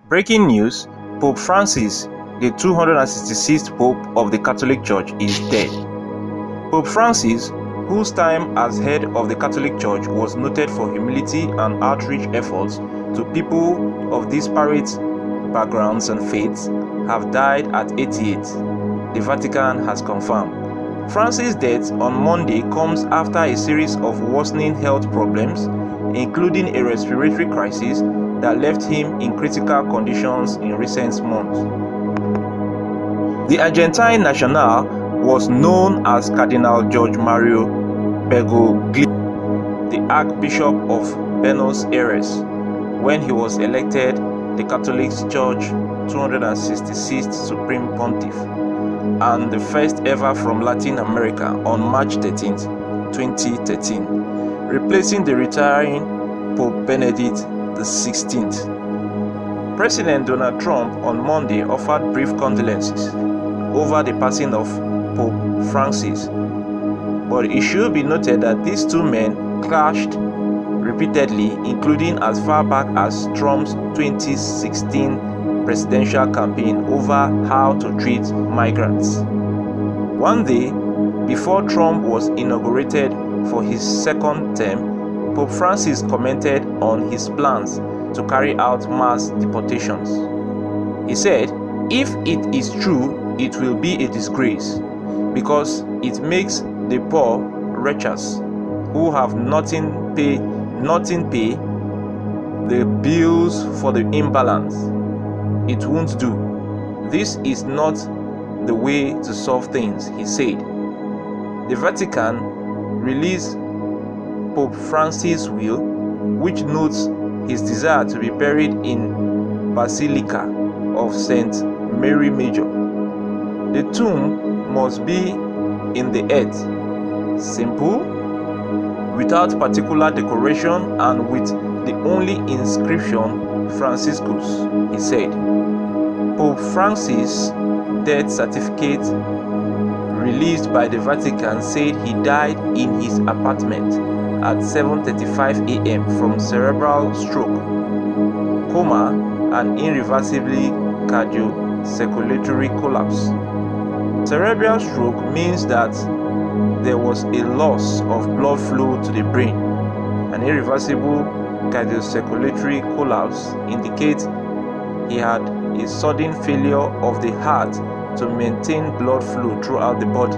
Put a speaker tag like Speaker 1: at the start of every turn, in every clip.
Speaker 1: Breaking news: Pope Francis, the 266th Pope of the Catholic Church, is dead. Pope Francis, whose time as head of the Catholic Church was noted for humility and outreach efforts to people of disparate backgrounds and faiths, have died at 88, the Vatican has confirmed. Francis' death on Monday comes after a series of worsening health problems, including a respiratory crisis that left him in critical conditions in recent months. The Argentine national was known as Cardinal Jorge Mario Bergoglio, the Archbishop of Buenos Aires, when he was elected the Catholic Church 266th Supreme Pontiff, and the first ever from Latin America on March 13, 2013, replacing the retiring Pope Benedict XVI. President Donald Trump on Monday offered brief condolences over the passing of Pope Francis, but it should be noted that these two men clashed repeatedly, including as far back as Trump's 2016 presidential campaign over how to treat migrants. One day before Trump was inaugurated for his second term, Pope Francis commented on his plans to carry out mass deportations. He said, "If it is true, it will be a disgrace, because it makes the poor wretches who have nothing pay the bills for the imbalance. It won't do. This is not the way to solve things," he said. The Vatican released Pope Francis' will, which notes his desire to be buried in Basilica of St. Mary Major. The tomb must be in the earth, simple, without particular decoration, and with the only inscription Franciscus, he said. Pope Francis' death certificate released by the Vatican said he died in his apartment at 7:35 a.m. from cerebral stroke, coma, and irreversibly cardiocirculatory collapse. Cerebral stroke means that there was a loss of blood flow to the brain. An irreversible cardiocirculatory collapse indicates he had a sudden failure of the heart to maintain blood flow throughout the body.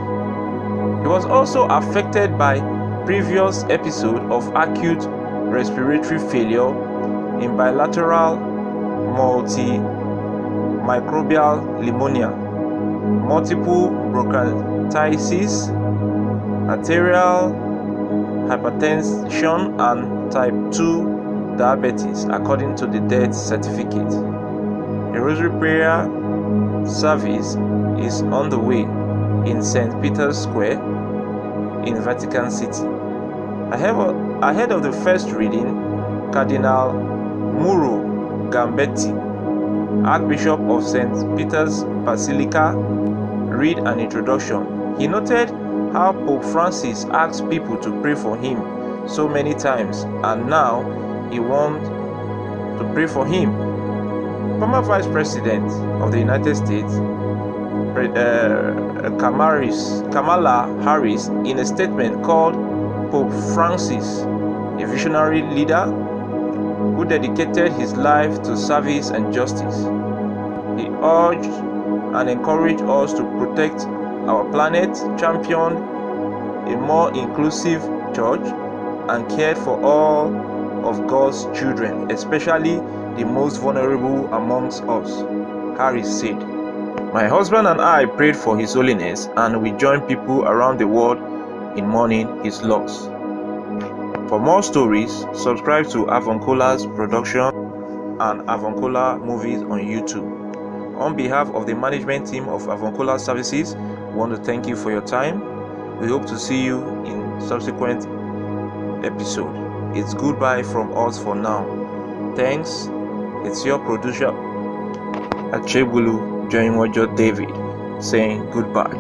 Speaker 1: He was also affected by previous episode of acute respiratory failure in bilateral multimicrobial pneumonia, multiple bronchitis, arterial hypertension, and type 2 diabetes, according to the death certificate. A rosary prayer service is on the way in St. Peter's Square in Vatican City. Ahead of the first reading, Cardinal Mauro Gambetti, Archbishop of St. Peter's Basilica, read an introduction. He noted how Pope Francis asked people to pray for him so many times, and now he wants to pray for him. Former Vice President of the United States, Kamala Harris, in a statement called Pope Francis a visionary leader who dedicated his life to service and justice. He urged and encouraged us to protect our planet, champion a more inclusive church, and cared for all of God's children, especially the most vulnerable amongst us, Harris said. "My husband and I prayed for His Holiness, and we joined people around the world in mourning his loss." For more stories, subscribe to Avoncola's production and Avoncola movies on YouTube. On behalf of the management team of Avoncola Services, we want to thank you for your time. We hope to see you in subsequent episode. It's goodbye from us for now. Thanks. It's your producer, Achebulu Joinwojo David, saying goodbye.